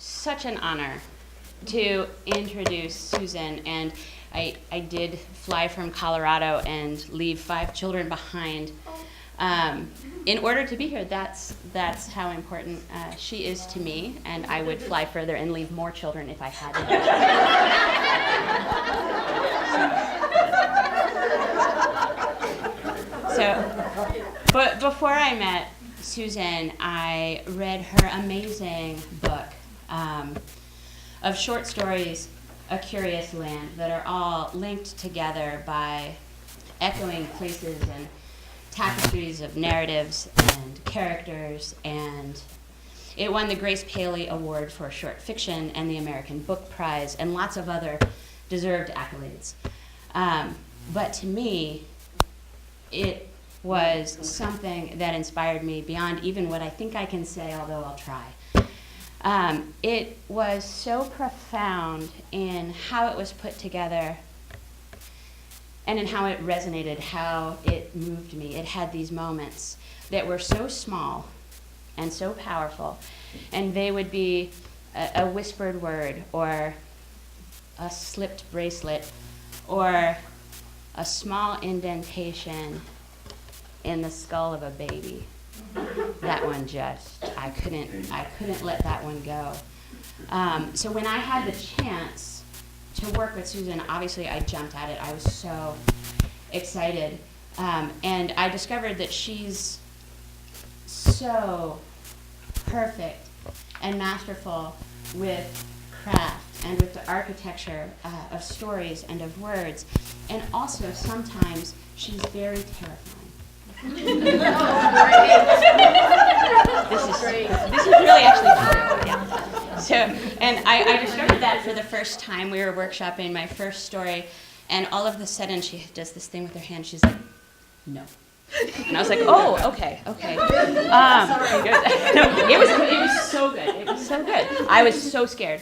such an honor to introduce Susan, and I did fly from Colorado and leave 5 children behind in order to be here. That's how important she is to me, and I would fly further and leave more children if I had to. But before I met Susan, I read her amazing book of short stories, A Curious Land, that are all linked together by echoing places and tapestries of narratives and characters, and it won the Grace Paley Award for Short Fiction and the American Book Prize and lots of other deserved accolades. But to me, it was something that inspired me beyond even what I think I can say, although I'll try. It was so profound in how it was put together and in how it resonated, how it moved me. It had these moments that were so small and so powerful, and they would be a whispered word, or a slipped bracelet, or a small indentation in the skull of a baby. That one I couldn't let that one go. So when I had the chance to work with Susan, obviously I jumped at it. I was so excited. And I discovered that she's so perfect and masterful with craft and with the architecture of stories and of words. And also sometimes she's very terrifying. This is really actually true. Yeah. So, and I discovered that for the first time. We were workshopping my first story, and all of a sudden she does this thing with her hand. She's like, "No," and I was like, "Oh, okay." Sorry. No, it was so good. It was so good. I was so scared.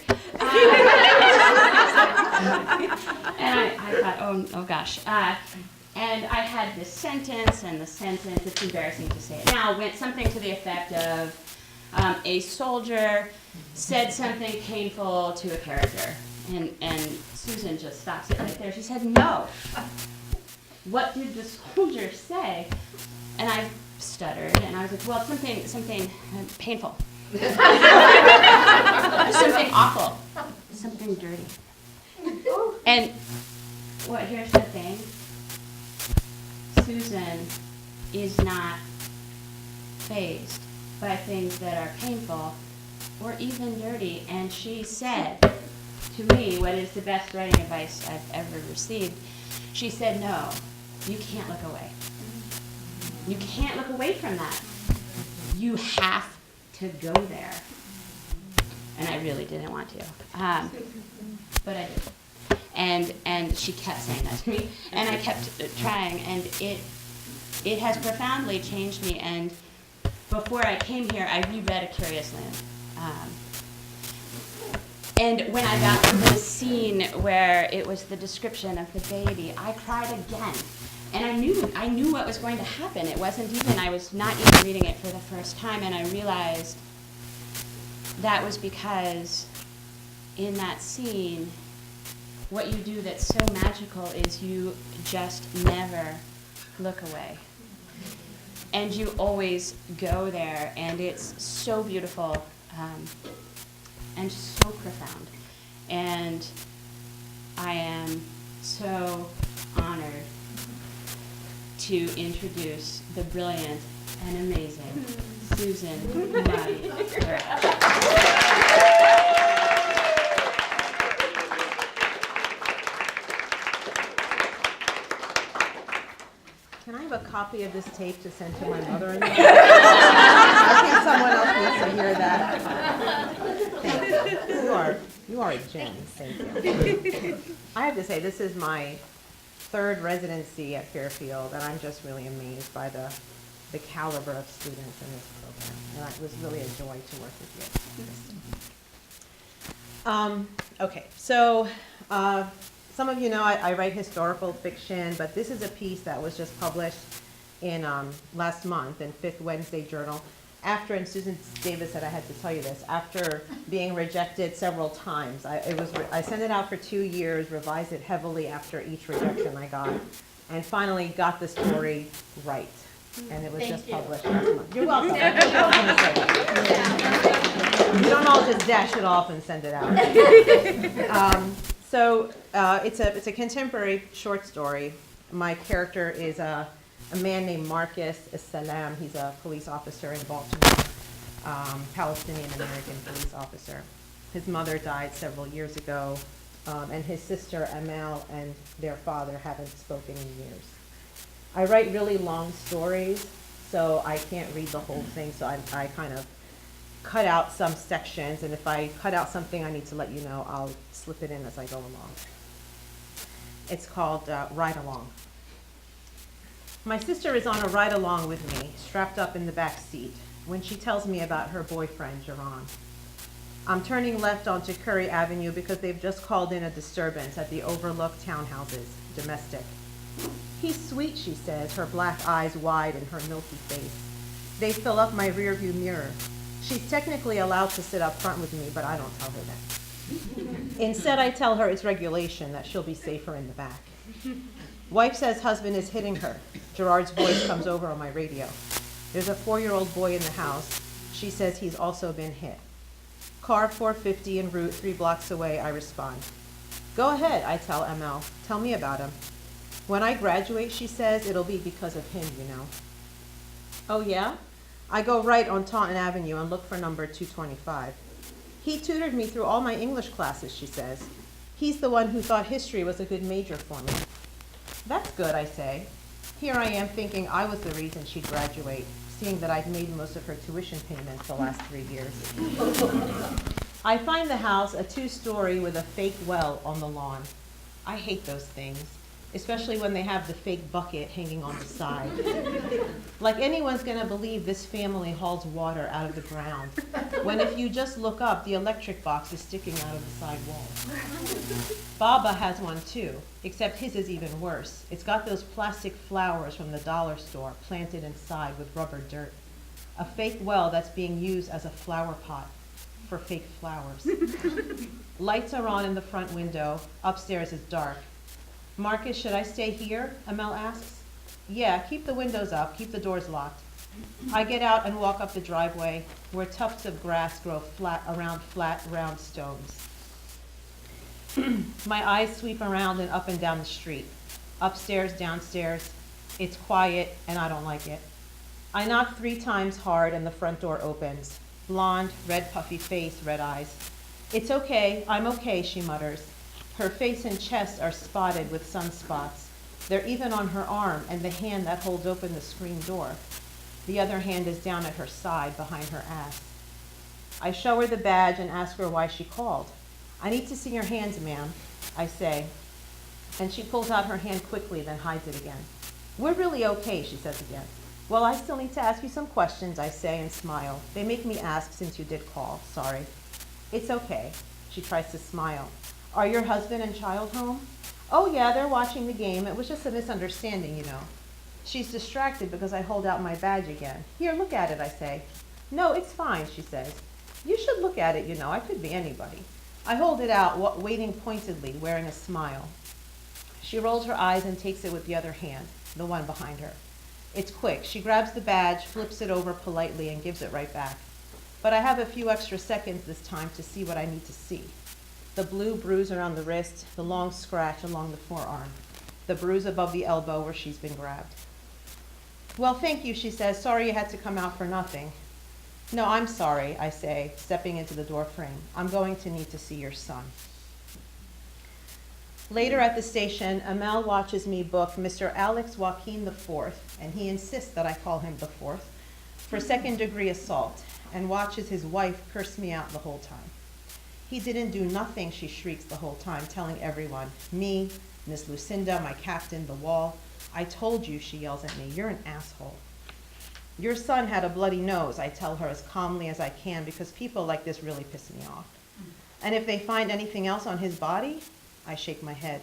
And I thought, oh gosh. And I had this sentence, and the sentence, it's embarrassing to say it now, went something to the effect of a soldier said something painful to a character. And Susan just stops it right there. She said, "No. What did the soldier say?" And I stuttered, and I was like, "Well, something painful. Something awful. Something dirty." And here's the thing. Susan is not fazed by things that are painful or even dirty, and she said to me what is the best writing advice I've ever received. She said, "No, you can't look away. You can't look away from that. You have to go there." And I really didn't want to, but I did. And she kept saying that to me, and I kept trying, and it has profoundly changed me. And before I came here, I reread A Curious Land. And when I got to the scene where it was the description of the baby, I cried again. And I knew what was going to happen. It wasn't even, I was not even reading it for the first time, and I realized that was because in that scene, what you do that's so magical is you just never look away. And you always go there, and it's so beautiful and so profound. And I am so honored to introduce the brilliant and amazing Susan Muaddi. Can I have a copy of this tape to send to my mother-in-law? I think someone else needs to hear that. Thank you. You are a gem. Thank you. I have to say, this is my 3rd residency at Fairfield, and I'm just really amazed by the caliber of students in this program. And it was really a joy to work with you. Okay, so some of you know I write historical fiction, but this is a piece that was just published in last month in Fifth Wednesday Journal. after, and Susan Davis said I had to tell you this, after being rejected several times, I sent it out for 2 years, revised it heavily after each rejection I got, and finally got the story right. And it was just published last month. You're welcome. That's what I was gonna say. You don't all just dash it off and send it out. It's a contemporary short story. My character is a man named Marcus Salam. He's a police officer in Baltimore, Palestinian-American police officer. His mother died several years ago, and his sister Amal and their father haven't spoken in years. I write really long stories, so I can't read the whole thing, so I kind of cut out some sections, and if I cut out something I need to let you know, I'll slip it in as I go along. It's called Ride Along. My sister is on a ride along with me, strapped up in the back seat, when she tells me about her boyfriend, Jaron. I'm turning left onto Curry Avenue because they've just called in a disturbance at the overlooked townhouses, domestic. He's sweet, she says, her black eyes wide in her milky face. They fill up my rearview mirror. She's technically allowed to sit up front with me, but I don't tell her that. Instead, I tell her it's regulation, that she'll be safer in the back. Wife says husband is hitting her. Gerard's voice comes over on my radio. There's a 4-year-old boy in the house. She says he's also been hit. Car 450 en route 3 blocks away, I respond. Go ahead, I tell ML. Tell me about him. When I graduate, she says, it'll be because of him, you know. Oh yeah? I go right on Taunton Avenue and look for number 225. He tutored me through all my English classes, she says. He's the one who thought history was a good major for me. That's good, I say. Here I am thinking I was the reason she'd graduate, seeing that I'd made most of her tuition payments the last 3 years. I find the house a 2-story with a fake well on the lawn. I hate those things, especially when they have the fake bucket hanging on the side. Like anyone's gonna believe this family hauls water out of the ground, when if you just look up, the electric box is sticking out of the side wall. Baba has one too, except his is even worse. It's got those plastic flowers from the dollar store planted inside with rubber dirt. A fake well that's being used as a flower pot for fake flowers. Lights are on in the front window. Upstairs is dark. Marcus, should I stay here? Amel asks. Yeah, keep the windows up, keep the doors locked. I get out and walk up the driveway where tufts of grass grow around flat, round stones. My eyes sweep around and up and down the street. Upstairs, downstairs. It's quiet and I don't like it. I knock 3 times hard and the front door opens. Blonde, red puffy face, red eyes. It's okay, I'm okay, she mutters. Her face and chest are spotted with sunspots. They're even on her arm and the hand that holds open the screen door. The other hand is down at her side behind her ass. I show her the badge and ask her why she called. I need to see your hands, ma'am, I say. And she pulls out her hand quickly, then hides it again. We're really okay, she says again. Well, I still need to ask you some questions, I say and smile. They make me ask since you did call, sorry. It's okay, she tries to smile. Are your husband and child home? Oh yeah, they're watching the game. It was just a misunderstanding, you know. She's distracted because I hold out my badge again. Here, look at it, I say. No, it's fine, she says. You should look at it, you know. I could be anybody. I hold it out, waiting pointedly, wearing a smile. She rolls her eyes and takes it with the other hand, the one behind her. It's quick. She grabs the badge, flips it over politely, and gives it right back. But I have a few extra seconds this time to see what I need to see. The blue bruise around the wrist, the long scratch along the forearm, the bruise above the elbow where she's been grabbed. Well, thank you, she says. Sorry you had to come out for nothing. No, I'm sorry, I say, stepping into the door frame. I'm going to need to see your son. Later at the station, Amel watches me book Mr. Alex Joaquin IV, and he insists that I call him the fourth, for second-degree assault, and watches his wife curse me out the whole time. He didn't do nothing, she shrieks the whole time, telling everyone. Me, Miss Lucinda, my captain, the wall. I told you, she yells at me, you're an asshole. Your son had a bloody nose, I tell her as calmly as I can, because people like this really piss me off. And if they find anything else on his body, I shake my head.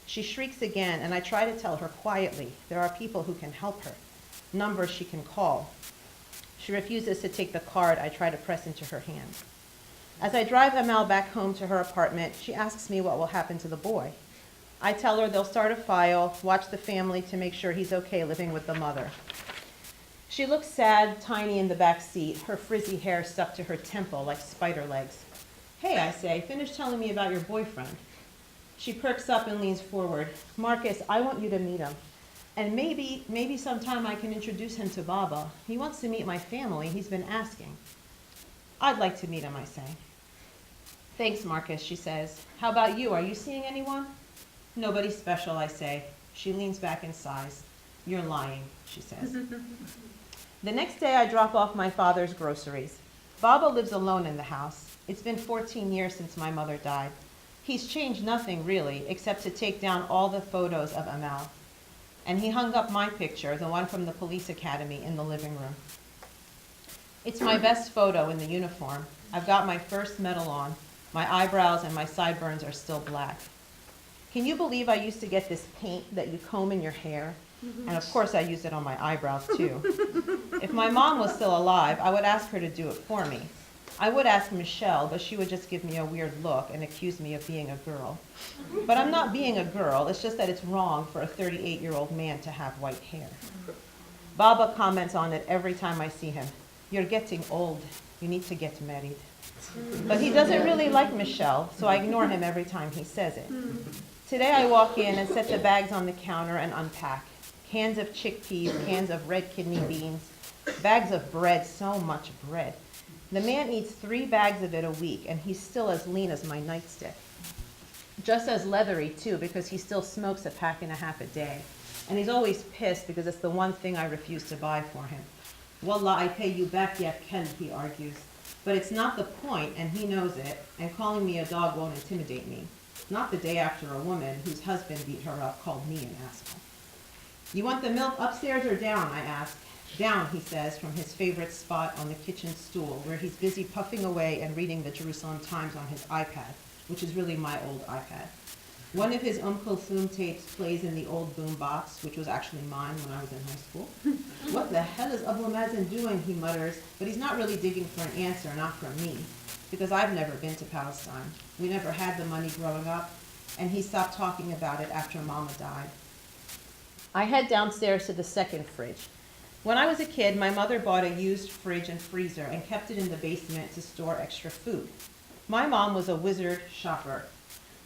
She shrieks again, and I try to tell her quietly there are people who can help her, numbers she can call. She refuses to take the card I try to press into her hand. As I drive Amal back home to her apartment, she asks me what will happen to the boy. I tell her they'll start a file, watch the family to make sure he's okay living with the mother. She looks sad, tiny in the back seat, her frizzy hair stuck to her temple like spider legs. Hey, I say, finish telling me about your boyfriend. She perks up and leans forward. Marcus, I want you to meet him. And maybe sometime I can introduce him to Baba. He wants to meet my family. He's been asking. I'd like to meet him, I say. Thanks, Marcus, she says. How about you? Are you seeing anyone? Nobody special, I say. She leans back and sighs. You're lying, she says. The next day, I drop off my father's groceries. Baba lives alone in the house. It's been 14 years since my mother died. He's changed nothing, really, except to take down all the photos of Amal. And he hung up my picture, the one from the police academy, in the living room. It's my best photo in the uniform. I've got my first medal on. My eyebrows and my sideburns are still black. Can you believe I used to get this paint that you comb in your hair? And of course I used it on my eyebrows too. If my mom was still alive, I would ask her to do it for me. I would ask Michelle, but she would just give me a weird look and accuse me of being a girl. But I'm not being a girl, it's just that it's wrong for a 38-year-old man to have white hair. Baba comments on it every time I see him. You're getting old, you need to get married. But he doesn't really like Michelle, so I ignore him every time he says it. Today I walk in and set the bags on the counter and unpack. Cans of chickpeas, cans of red kidney beans, bags of bread, so much bread. The man eats 3 bags of it a week, and he's still as lean as my nightstick. Just as leathery, too, because he still smokes a pack and a half a day. And he's always pissed because it's the one thing I refuse to buy for him. Wallah, I pay you back, ya kelb, he argues. But it's not the point, and he knows it, and calling me a dog won't intimidate me. Not the day after a woman whose husband beat her up called me an asshole. You want the milk upstairs or down, I ask. Down, he says, from his favorite spot on the kitchen stool, where he's busy puffing away and reading the Jerusalem Times on his iPad, which is really my old iPad. One of his Kulthum tapes plays in the old boom box, which was actually mine when I was in high school. What the hell is Abu Mazen doing, he mutters, but he's not really digging for an answer, not from me, because I've never been to Palestine. We never had the money growing up, and he stopped talking about it after Mama died. I head downstairs to the second fridge. When I was a kid, my mother bought a used fridge and freezer and kept it in the basement to store extra food. My mom was a wizard shopper.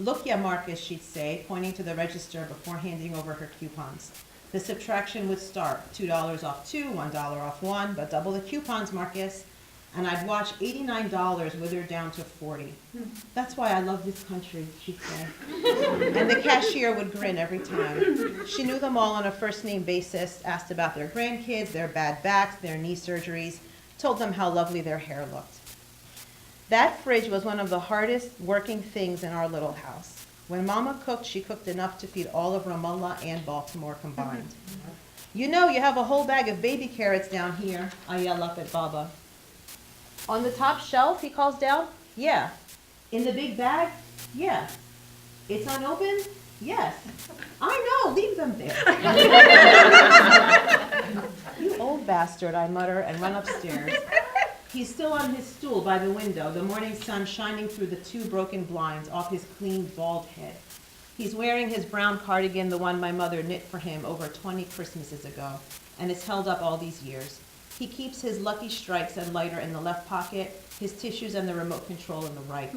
Look ya, Marcus, she'd say, pointing to the register before handing over her coupons. The subtraction would start, $2 off 2, $1 off 1, but double the coupons, Marcus. And I'd watch $89 wither down to 40. That's why I love this country, she'd say. And the cashier would grin every time. She knew them all on a first-name basis, asked about their grandkids, their bad backs, their knee surgeries, told them how lovely their hair looked. That fridge was one of the hardest working things in our little house. When Mama cooked, she cooked enough to feed all of Ramallah and Baltimore combined. You know, you have a whole bag of baby carrots down here, I yell up at Baba. On the top shelf, he calls down? Yeah. In the big bag? Yeah. It's unopened? Yes. I know, leave them there. You old bastard, I mutter and run upstairs. He's still on his stool by the window, the morning sun shining through the 2 broken blinds off his clean, bald head. He's wearing his brown cardigan, the one my mother knit for him over 20 Christmases ago, and it's held up all these years. He keeps his Lucky Strikes and lighter in the left pocket, his tissues and the remote control in the right.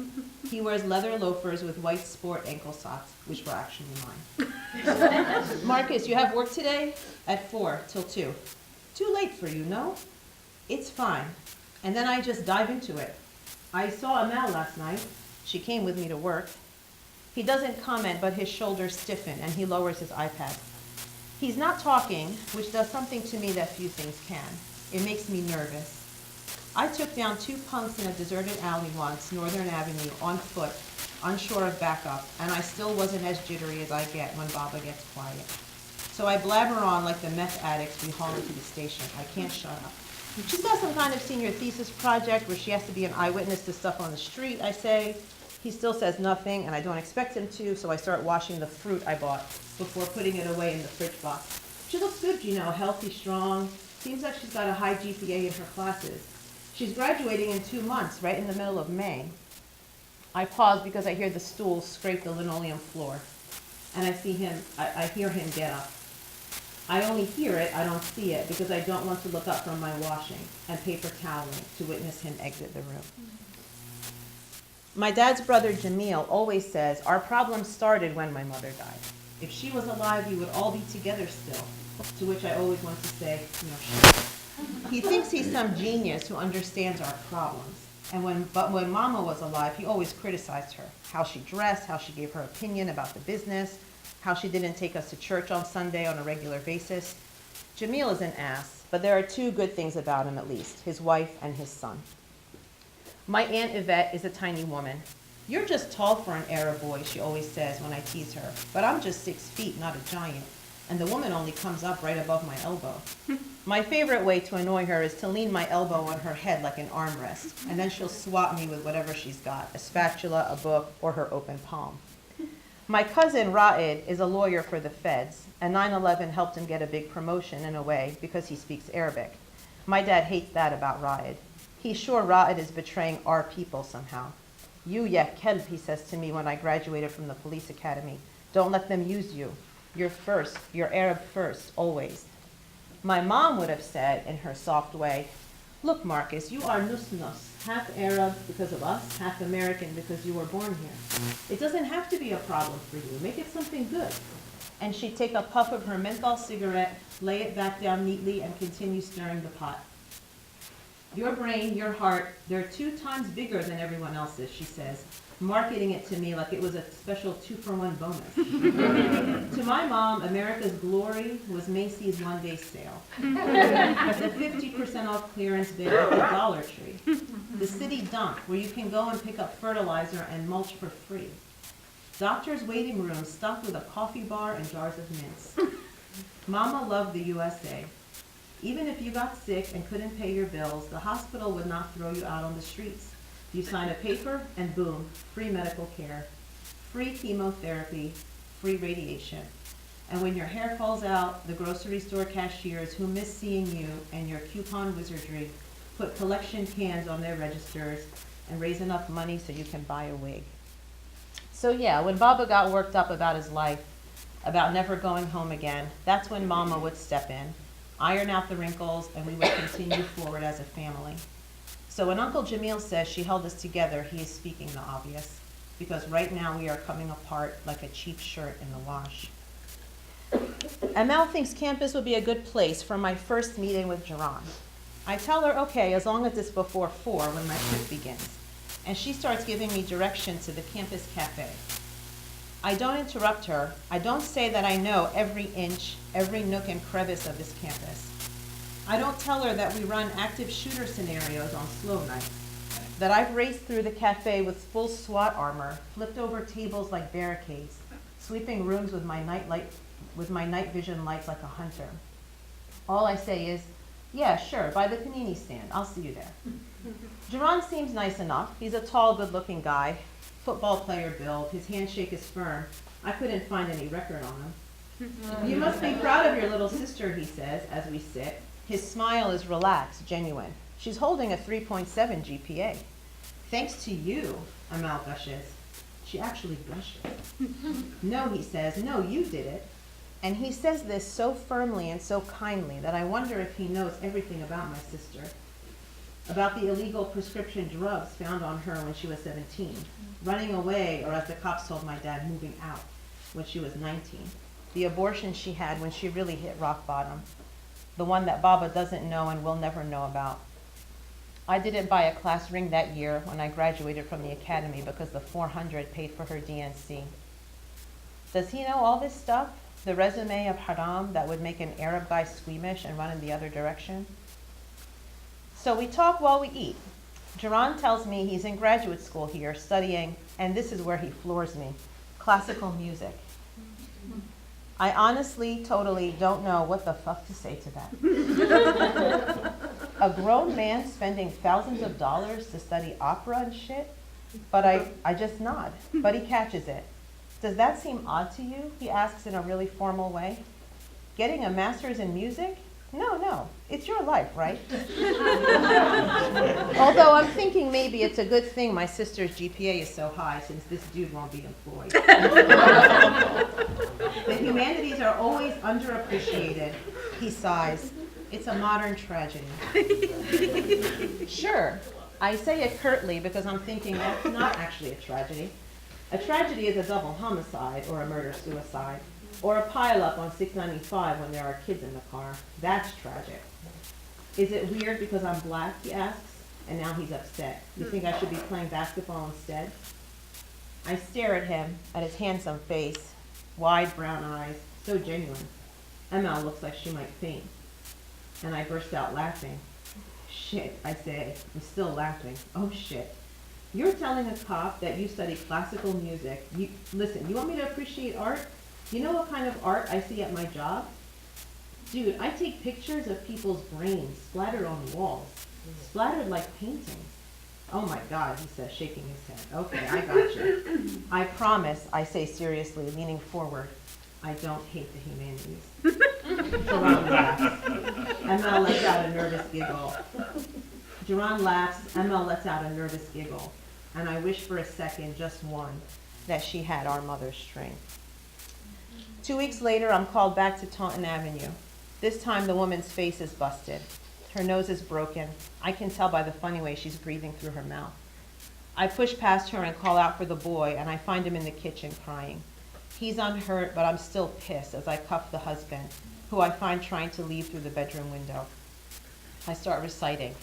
He wears leather loafers with white sport ankle socks, which were actually mine. Marcus, you have work today? At 4 till 2. Too late for you, no? It's fine. And then I just dive into it. I saw Amal last night. She came with me to work. He doesn't comment, but his shoulders stiffen and he lowers his iPad. He's not talking, which does something to me that few things can. It makes me nervous. I took down 2 punks in a deserted alley once, Northern Avenue, on foot, unsure of backup, and I still wasn't as jittery as I get when Baba gets quiet. So I blabber on like the meth addicts we haul into the station. I can't shut up. She's got some kind of senior thesis project where she has to be an eyewitness to stuff on the street, I say. He still says nothing, and I don't expect him to, so I start washing the fruit I bought before putting it away in the fridge box. She looks good, you know, healthy, strong. Seems like she's got a high GPA in her classes. She's graduating in 2 months, right in the middle of May. I pause because I hear the stool scrape the linoleum floor, and I hear him get up. I only hear it, I don't see it, because I don't want to look up from my washing and paper toweling to witness him exit the room. My dad's brother Jamil always says, our problem started when my mother died. If she was alive, we would all be together still, to which I always want to say, no shit. He thinks he's some genius who understands our problems. But when Mama was alive, he always criticized her, how she dressed, how she gave her opinion about the business, how she didn't take us to church on Sunday on a regular basis. Jamil is an ass, but there are 2 good things about him at least, his wife and his son. My Aunt Yvette is a tiny woman. You're just tall for an Arab boy, she always says when I tease her, but I'm just 6 feet, not a giant, and the woman only comes up right above my elbow. My favorite way to annoy her is to lean my elbow on her head like an armrest, and then she'll swat me with whatever she's got, a spatula, a book, or her open palm. My cousin Ra'id is a lawyer for the feds, and 9/11 helped him get a big promotion in a way because he speaks Arabic. My dad hates that about Ra'id. He's sure Ra'id is betraying our people somehow. You, ya kelb, he says to me when I graduated from the police academy. Don't let them use you. You're first, you're Arab first, always. My mom would have said in her soft way, look, Marcus, you are nus-nus, half Arab because of us, half American because you were born here. It doesn't have to be a problem for you. Make it something good. And she'd take a puff of her menthol cigarette, lay it back down neatly, and continue stirring the pot. Your brain, your heart, they're 2 times bigger than everyone else's, she says, marketing it to me like it was a special 2-for-1 bonus. To my mom, America's glory was Macy's one-day sale. The 50% off clearance bin at the Dollar Tree. The city dump where you can go and pick up fertilizer and mulch for free. Doctor's waiting room stuffed with a coffee bar and jars of mints. Mama loved the USA. Even if you got sick and couldn't pay your bills, the hospital would not throw you out on the streets. You sign a paper and boom, free medical care, free chemotherapy, free radiation. And when your hair falls out, the grocery store cashiers who miss seeing you and your coupon wizardry put collection cans on their registers and raise enough money so you can buy a wig. So yeah, when Baba got worked up about his life, about never going home again, that's when Mama would step in, iron out the wrinkles, and we would continue forward as a family. So when Uncle Jamil says she held us together, he is speaking the obvious, because right now we are coming apart like a cheap shirt in the wash. Amal thinks campus would be a good place for my first meeting with Jaron. I tell her, okay, as long as it's before 4 when my trip begins. And she starts giving me direction to the campus cafe. I don't interrupt her. I don't say that I know every inch, every nook and crevice of this campus. I don't tell her that we run active shooter scenarios on slow nights, that I've raced through the cafe with full SWAT armor, flipped over tables like barricades, sweeping rooms with my night vision lights like a hunter. All I say is, yeah, sure, by the panini stand. I'll see you there. Jaron seems nice enough. He's a tall, good-looking guy, football player build. His handshake is firm. I couldn't find any record on him. You must be proud of your little sister, he says, as we sit. His smile is relaxed, genuine. She's holding a 3.7 GPA. Thanks to you, Amal gushes. She actually blushes. No, he says, no, you did it. And he says this so firmly and so kindly that I wonder if he knows everything about my sister, about the illegal prescription drugs found on her when she was 17, running away, or as the cops told my dad, moving out when she was 19, the abortion she had when she really hit rock bottom, the one that Baba doesn't know and will never know about. I didn't buy a class ring that year when I graduated from the academy because the 400 paid for her DNC. Does he know all this stuff? The resume of haram that would make an Arab guy squeamish and run in the other direction? So we talk while we eat. Jaron tells me he's in graduate school here studying, and this is where he floors me, classical music. I honestly, totally don't know what the fuck to say to that. A grown man spending thousands of dollars to study opera and shit? But I just nod, but he catches it. Does that seem odd to you? He asks in a really formal way. Getting a master's in music? No, it's your life, right? Although I'm thinking maybe it's a good thing my sister's GPA is so high since this dude won't be employed. The humanities are always underappreciated, he sighs. It's a modern tragedy. Sure, I say it curtly because I'm thinking that's not actually a tragedy. A tragedy is a double homicide or a murder-suicide, or a pileup on 695 when there are kids in the car. That's tragic. Is it weird because I'm black, he asks, and now he's upset. You think I should be playing basketball instead? I stare at him, at his handsome face, wide brown eyes, so genuine. ML looks like she might faint. And I burst out laughing. Shit, I say. I'm still laughing. Oh shit. You're telling a cop that you study classical music. Listen, you want me to appreciate art? You know what kind of art I see at my job? Dude, I take pictures of people's brains splattered on walls. Splattered like paintings. Oh my God, he says, shaking his head. Okay, I got you. I promise, I say seriously, leaning forward, I don't hate the humanities. Jerron laughs. ML lets out a nervous giggle. Jerron laughs, ML lets out a nervous giggle. And I wish for a second, just one, that she had our mother's strength. 2 weeks later, I'm called back to Taunton Avenue. This time, the woman's face is busted. Her nose is broken. I can tell by the funny way she's breathing through her mouth. I push past her and call out for the boy, and I find him in the kitchen crying. He's unhurt, but I'm still pissed as I cuff the husband, who I find trying to leave through the bedroom window. I start reciting.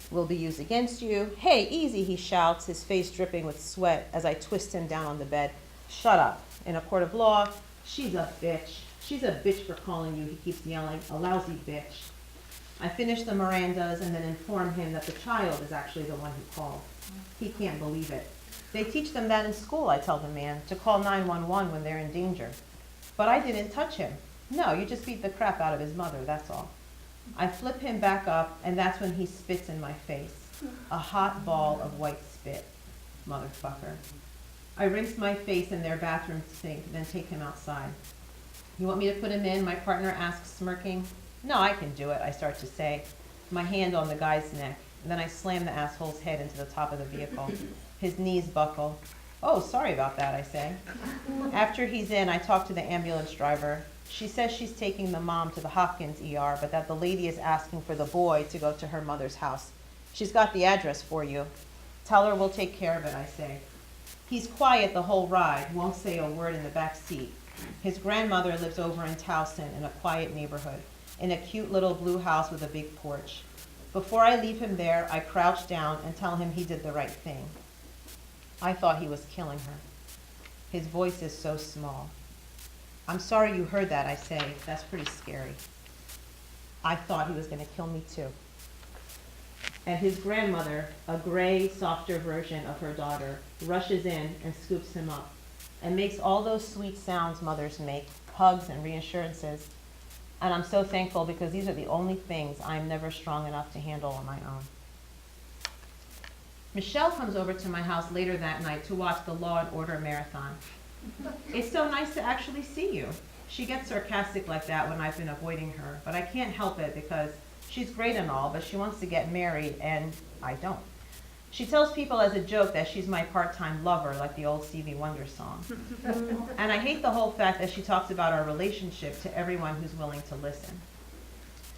Will be used against you. Hey, easy, he shouts, his face dripping with sweat as I twist him down on the bed. Shut up. In a court of law, she's a bitch. She's a bitch for calling you, he keeps yelling. A lousy bitch. I finish the Mirandas and then inform him that the child is actually the one who called. He can't believe it. They teach them that in school, I tell the man, to call 911 when they're in danger. But I didn't touch him. No, you just beat the crap out of his mother, that's all. I flip him back up, and that's when he spits in my face. A hot ball of white spit. Motherfucker. I rinse my face in their bathroom sink, then take him outside. You want me to put him in? My partner asks, smirking. No, I can do it, I start to say, my hand on the guy's neck. And then I slam the asshole's head into the top of the vehicle. His knees buckle. Oh, sorry about that, I say. After he's in, I talk to the ambulance driver. She says she's taking the mom to the Hopkins ER, but that the lady is asking for the boy to go to her mother's house. She's got the address for you. Tell her we'll take care of it, I say. He's quiet the whole ride, won't say a word in the back seat. His grandmother lives over in Towson in a quiet neighborhood, in a cute little blue house with a big porch. Before I leave him there, I crouch down and tell him he did the right thing. I thought he was killing her. His voice is so small. I'm sorry you heard that, I say. That's pretty scary. I thought he was going to kill me too. And his grandmother, a gray, softer version of her daughter, rushes in and scoops him up and makes all those sweet sounds mothers make, hugs and reassurances. And I'm so thankful because these are the only things I'm never strong enough to handle on my own. Michelle comes over to my house later that night to watch the Law and Order marathon. It's so nice to actually see you. She gets sarcastic like that when I've been avoiding her, but I can't help it because she's great and all, but she wants to get married and I don't. She tells people as a joke that she's my part-time lover, like the old Stevie Wonder song. And I hate the whole fact that she talks about our relationship to everyone who's willing to listen.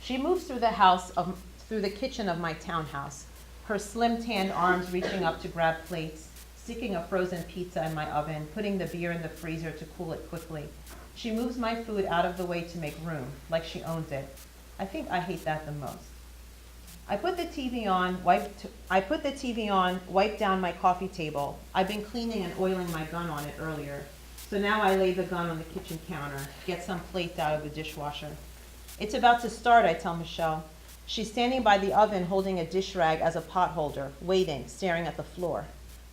She moves through the kitchen of my townhouse, her slim tanned arms reaching up to grab plates, sticking a frozen pizza in my oven, putting the beer in the freezer to cool it quickly. She moves my food out of the way to make room, like she owns it. I think I hate that the most. I put the TV on, wipe down my coffee table. I've been cleaning and oiling my gun on it earlier. So now I lay the gun on the kitchen counter, get some plates out of the dishwasher. It's about to start, I tell Michelle. She's standing by the oven holding a dish rag as a pot holder, waiting, staring at the floor.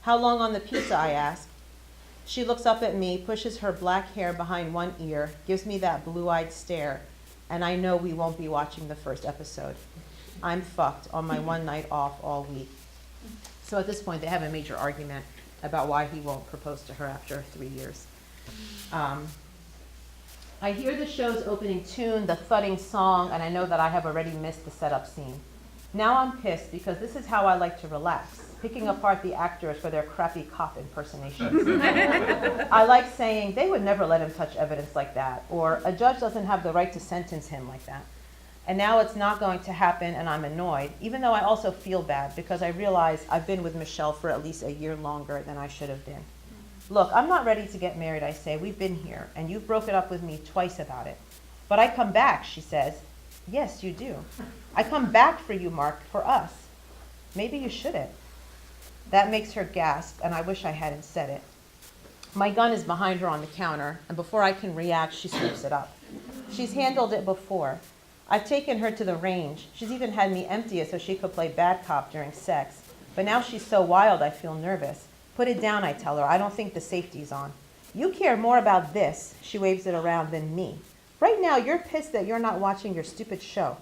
How long on the pizza, I ask. She looks up at me, pushes her black hair behind one ear, gives me that blue-eyed stare, and I know we won't be watching the first episode. I'm fucked on my one night off all week. So at this point, they have a major argument about why he won't propose to her after 3 years. I hear the show's opening tune, the thudding song, and I know that I have already missed the setup scene. Now I'm pissed because this is how I like to relax, picking apart the actors for their crappy cop impersonations. I like saying, they would never let him touch evidence like that, or a judge doesn't have the right to sentence him like that. And now it's not going to happen and I'm annoyed, even though I also feel bad because I realize I've been with Michelle for at least a year longer than I should have been. Look, I'm not ready to get married, I say. We've been here, and you've broken up with me twice about it. But I come back, she says. Yes, you do. I come back for you, Mark, for us. Maybe you shouldn't. That makes her gasp, and I wish I hadn't said it. My gun is behind her on the counter, and before I can react, she scoops it up. She's handled it before. I've taken her to the range. She's even had me empty it so she could play bad cop during sex. But now she's so wild, I feel nervous. Put it down, I tell her. I don't think the safety's on. You care more about this, she waves it around, than me. Right now, you're pissed that you're not watching your stupid show.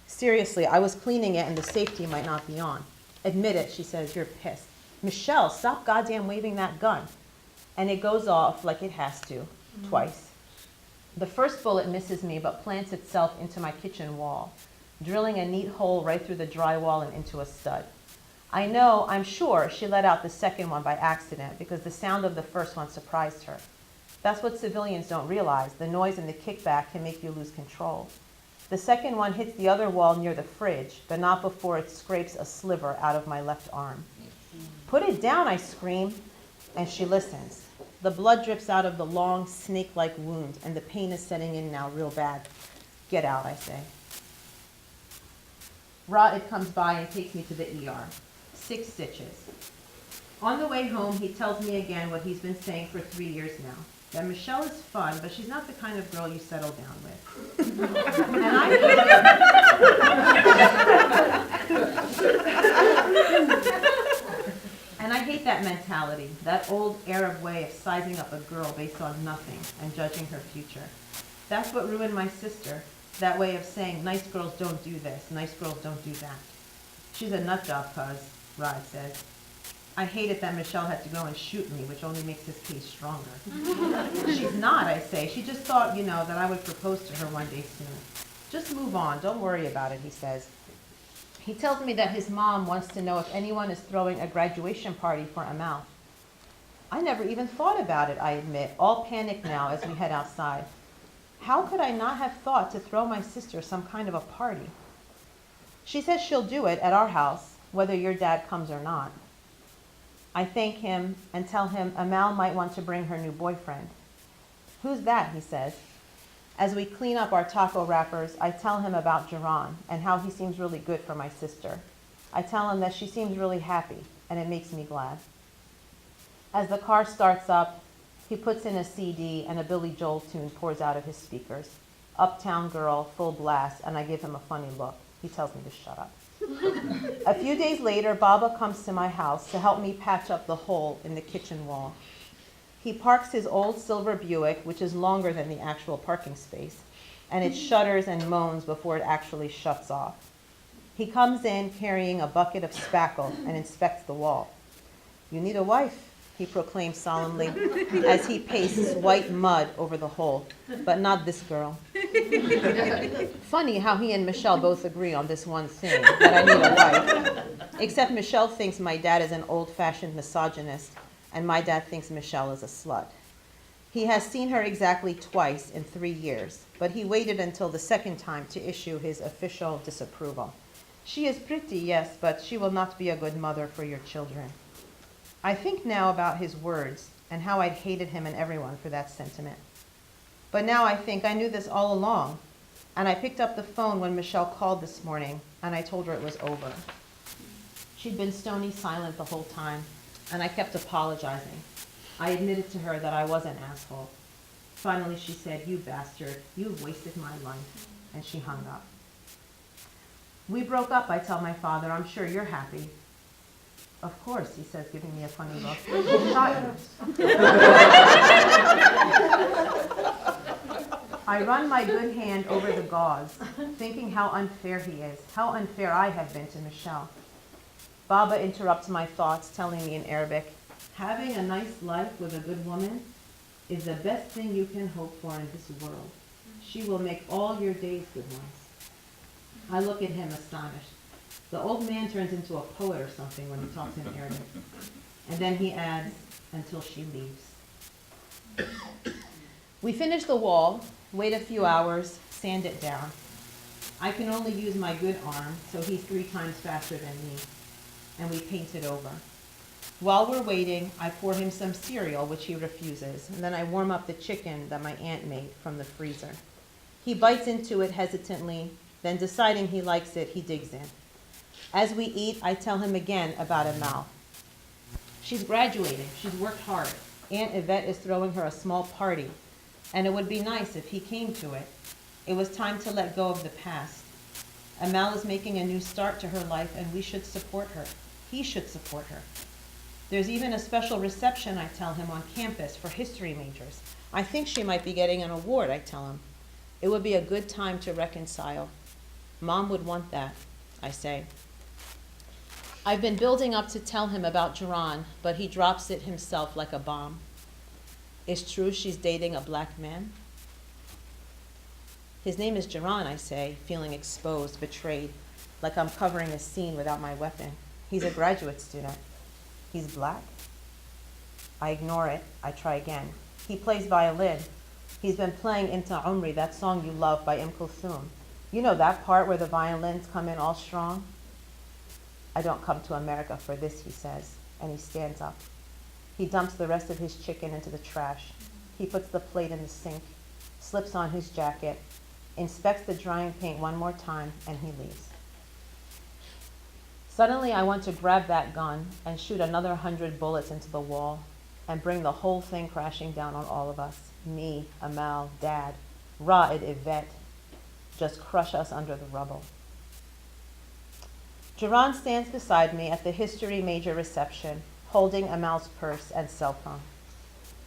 Seriously, I was cleaning it and the safety might not be on. Admit it, she says, you're pissed. Michelle, stop goddamn waving that gun. And it goes off like it has to, twice. The first bullet misses me but plants itself into my kitchen wall, drilling a neat hole right through the drywall and into a stud. I'm sure she let out the second one by accident because the sound of the first one surprised her. That's what civilians don't realize. The noise and the kickback can make you lose control. The second one hits the other wall near the fridge, but not before it scrapes a sliver out of my left arm. Put it down, I scream, and she listens. The blood drips out of the long, snake-like wound, and the pain is setting in now real bad. Get out, I say. It comes by and takes me to the ER. 6 stitches. On the way home, he tells me again what he's been saying for 3 years now, that Michelle is fun, but she's not the kind of girl you settle down with. And I hate that mentality, that old Arab way of sizing up a girl based on nothing and judging her future. That's what ruined my sister, that way of saying, nice girls don't do this, nice girls don't do that. She's a nut job, cuz. Rod says. I hate it that Michelle had to go and shoot me, which only makes his case stronger. She's not, I say. She just thought, that I would propose to her one day soon. Just move on. Don't worry about it, he says. He tells me that his mom wants to know if anyone is throwing a graduation party for Amal. I never even thought about it, I admit, all panicked now as we head outside. How could I not have thought to throw my sister some kind of a party? She says she'll do it at our house, whether your dad comes or not. I thank him and tell him Amal might want to bring her new boyfriend. Who's that, he says. As we clean up our taco wrappers, I tell him about Jaron and how he seems really good for my sister. I tell him that she seems really happy, and it makes me glad. As the car starts up, he puts in a CD and a Billy Joel tune pours out of his speakers. Uptown Girl, full blast, and I give him a funny look. He tells me to shut up. A few days later, Baba comes to my house to help me patch up the hole in the kitchen wall. He parks his old silver Buick, which is longer than the actual parking space, and it shudders and moans before it actually shuts off. He comes in carrying a bucket of spackle and inspects the wall. You need a wife, he proclaims solemnly as he pastes white mud over the hole, but not this girl. Funny how he and Michelle both agree on this one thing, that I need a wife. Except Michelle thinks my dad is an old-fashioned misogynist, and my dad thinks Michelle is a slut. He has seen her exactly twice in 3 years, but he waited until the second time to issue his official disapproval. She is pretty, yes, but she will not be a good mother for your children. I think now about his words and how I'd hated him and everyone for that sentiment. But now I think I knew this all along, and I picked up the phone when Michelle called this morning, and I told her it was over. She'd been stony silent the whole time, and I kept apologizing. I admitted to her that I was an asshole. Finally, she said, "You bastard, you've wasted my life," and she hung up. We broke up, I tell my father. I'm sure you're happy. Of course, he says, giving me a funny look. Who shot you? I run my good hand over the gauze, thinking how unfair he is, how unfair I have been to Michelle. Baba interrupts my thoughts, telling me in Arabic, "Having a nice life with a good woman is the best thing you can hope for in this world." She will make all your days good ones. I look at him astonished. The old man turns into a poet or something when he talks in Arabic. And then he adds, until she leaves. We finish the wall, wait a few hours, sand it down. I can only use my good arm, so he's 3 times faster than me. And we paint it over. While we're waiting, I pour him some cereal, which he refuses, and then I warm up the chicken that my aunt made from the freezer. He bites into it hesitantly, then deciding he likes it, he digs in. As we eat, I tell him again about Amal. She's graduating. She's worked hard. Aunt Yvette is throwing her a small party, and it would be nice if he came to it. It was time to let go of the past. Amal is making a new start to her life, and we should support her. He should support her. There's even a special reception, I tell him, on campus for history majors. I think she might be getting an award, I tell him. It would be a good time to reconcile. Mom would want that, I say. I've been building up to tell him about Jaron, but he drops it himself like a bomb. It's true she's dating a black man? His name is Jaron, I say, feeling exposed, betrayed, like I'm covering a scene without my weapon. He's a graduate student. He's black? I ignore it. I try again. He plays violin. He's been playing Inta Umri, that song you love by Kulthum. You know that part where the violins come in all strong? I don't come to America for this, he says, and he stands up. He dumps the rest of his chicken into the trash. He puts the plate in the sink, slips on his jacket, inspects the drying paint one more time, and he leaves. Suddenly, I want to grab that gun and shoot another 100 bullets into the wall and bring the whole thing crashing down on all of us. Me, Amal, Dad, Ra'id, Yvette. Just crush us under the rubble. Jaron stands beside me at the history major reception, holding Amal's purse and cell phone.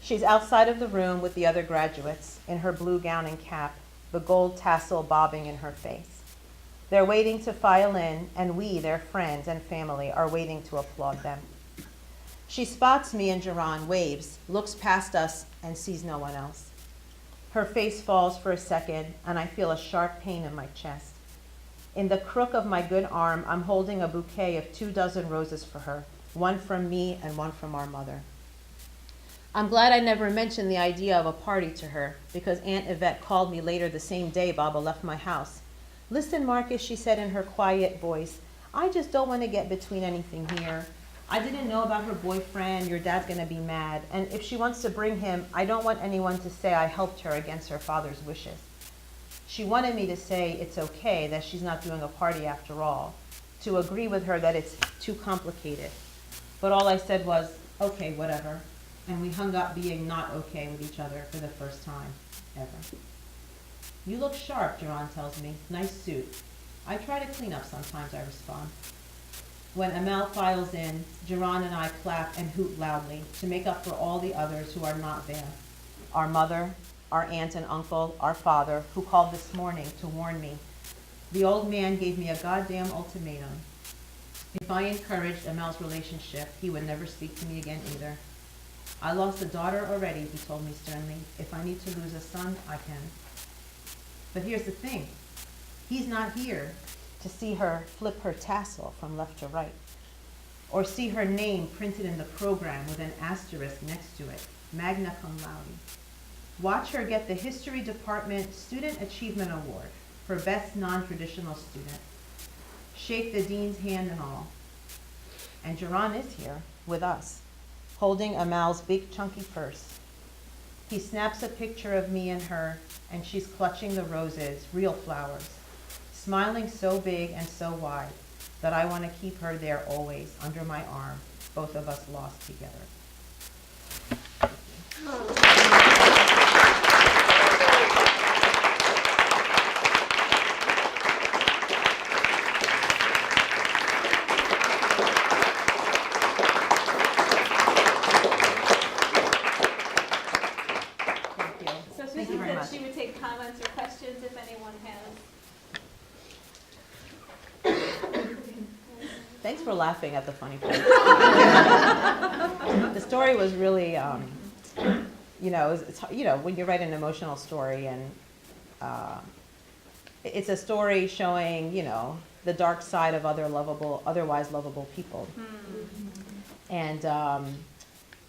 She's outside of the room with the other graduates, in her blue gown and cap, the gold tassel bobbing in her face. They're waiting to file in, and we, their friends and family, are waiting to applaud them. She spots me and Jaron, waves, looks past us, and sees no one else. Her face falls for a second, and I feel a sharp pain in my chest. In the crook of my good arm, I'm holding a bouquet of 24 roses for her, one from me and one from our mother. I'm glad I never mentioned the idea of a party to her, because Aunt Yvette called me later the same day Baba left my house. Listen, Marcus, she said in her quiet voice, I just don't want to get between anything here. I didn't know about her boyfriend. Your dad's going to be mad. And if she wants to bring him, I don't want anyone to say I helped her against her father's wishes. She wanted me to say it's okay, that she's not doing a party after all, to agree with her that it's too complicated. But all I said was, okay, whatever. And we hung up being not okay with each other for the first time ever. You look sharp, Jaron tells me. Nice suit. I try to clean up sometimes, I respond. When Amal files in, Jaron and I clap and hoot loudly to make up for all the others who are not there. Our mother, our aunt and uncle, our father, who called this morning to warn me. The old man gave me a goddamn ultimatum. If I encouraged Amal's relationship, he would never speak to me again either. I lost a daughter already, he told me sternly. If I need to lose a son, I can. But here's the thing. He's not here to see her flip her tassel from left to right, or see her name printed in the program with an asterisk next to it, magna cum laude. Watch her get the History Department Student Achievement Award for Best Non-Traditional Student. Shake the dean's hand and all. And Jaron is here with us, holding Amal's big chunky purse. He snaps a picture of me and her, and she's clutching the roses, real flowers, smiling so big and so wide that I want to keep her there always, under my arm, both of us lost together. So Susan said she would take comments or questions if anyone has. Thanks for laughing at the funny part. The story was really, it's when you write an emotional story and it's a story showing, the dark side of otherwise lovable people. And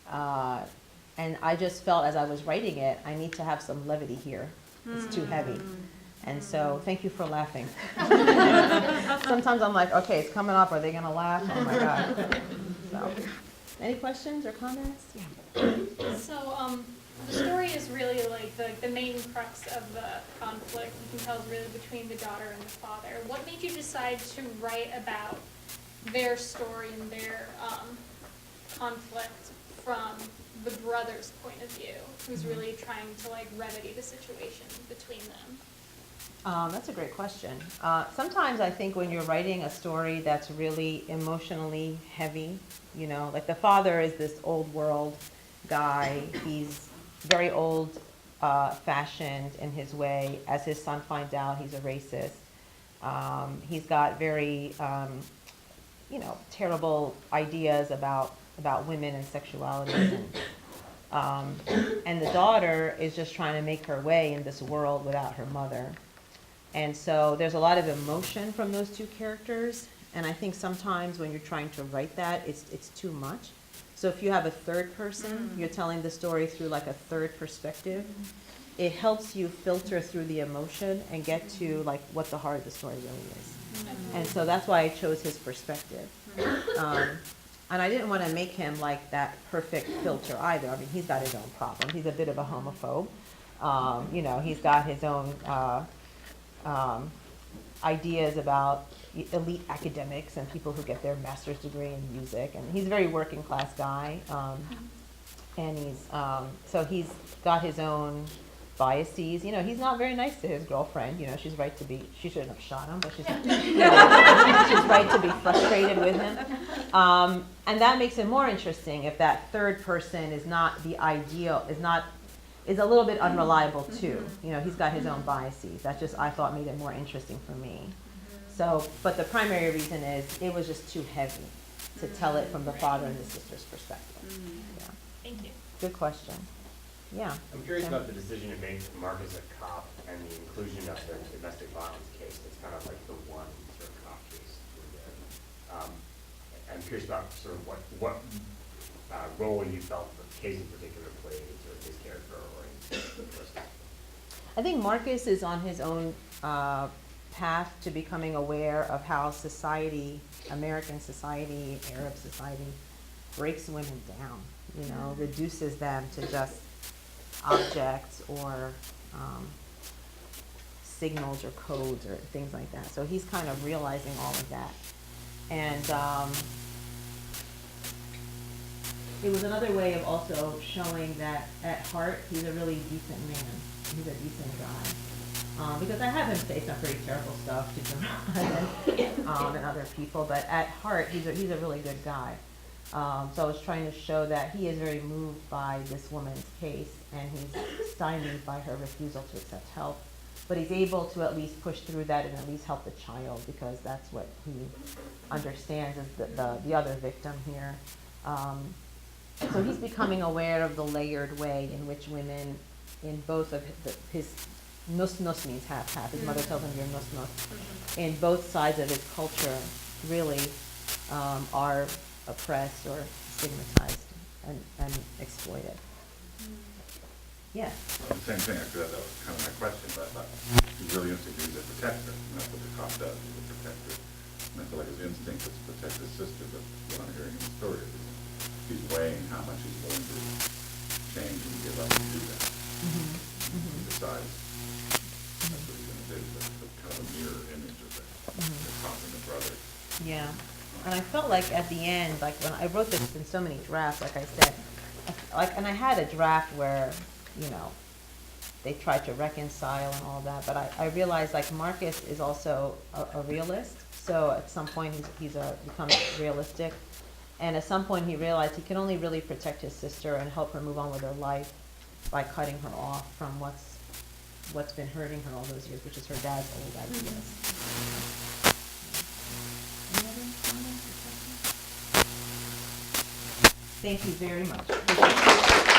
I just felt as I was writing it, I need to have some levity here. It's too heavy. And so, thank you for laughing. Sometimes I'm like, okay, it's coming up. Are they going to laugh? Oh my God. So, any questions or comments? Yeah. So, the story is really like the main crux of the conflict, you can tell, is really between the daughter and the father. What made you decide to write about their story and their conflict from the brother's point of view, who's really trying to like remedy the situation between them? That's a great question. Sometimes I think when you're writing a story that's really emotionally heavy, like the father is this old world guy. He's very old fashioned in his way. As his son finds out, he's a racist. He's got very, terrible ideas about women and sexuality. And the daughter is just trying to make her way in this world without her mother. And so there's a lot of emotion from those two characters. And I think sometimes when you're trying to write that, it's too much. So if you have a third person, you're telling the story through like a third perspective, it helps you filter through the emotion and get to like what the heart of the story really is. And so that's why I chose his perspective. And I didn't want to make him like that perfect filter either. I mean, he's got his own problem. He's a bit of a homophobe. He's got his own ideas about elite academics and people who get their master's degree in music. And he's a very working class guy. And so he's got his own biases. He's not very nice to his girlfriend. She's right to be, she shouldn't have shot him, but she's right to be frustrated with him. And that makes it more interesting if that third person is not the ideal, is a little bit unreliable too. He's got his own biases. That just, I thought, made it more interesting for me. So, but the primary reason is it was just too heavy to tell it from the father and the sister's perspective. Yeah. Thank you. Good question. Yeah. I'm curious about the decision you made to mark as a cop and the inclusion of the domestic violence case. That's kind of like the one sort of cop case. I'm curious about sort of what role you felt the case in particular played in sort of his character or in the person. I think Marcus is on his own path to becoming aware of how society, American society, Arab society, breaks women down, reduces them to just objects or signals or codes or things like that. So he's kind of realizing all of that. And it was another way of also showing that at heart he's a really decent man. He's a decent guy. Because I have him say some pretty terrible stuff to Darraj and other people, but at heart he's a really good guy. So I was trying to show that he is very moved by this woman's case, and he's stymied by her refusal to accept help. But he's able to at least push through that and at least help the child, because that's what he understands as the other victim here. So he's becoming aware of the layered way in which women, in both of his nus means half. His mother tells him you're nus. In both sides of his culture, really are oppressed or stigmatized and exploited. Yeah. Well, the same thing, actually, that was kind of my question, but I thought he's really interesting. He's a protector, and that's what the cop does, he's a protector. And I feel like his instinct is to protect his sister, but what I'm hearing in the story is he's weighing how much he's willing to change and give up to do that. He decides that's what he's going to do, but it's kind of a mirror image of the cop and the brother. Yeah. And I felt like at the end, like when I wrote this in so many drafts, like I said, and I had a draft where, they tried to reconcile and all that, but I realized like Marcus is also a realist. So at some point he's becomes realistic. And at some point he realized he can only really protect his sister and help her move on with her life by cutting her off from what's been hurting her all those years, which is her dad's old ideas. Any other comments or questions? Thank you very much.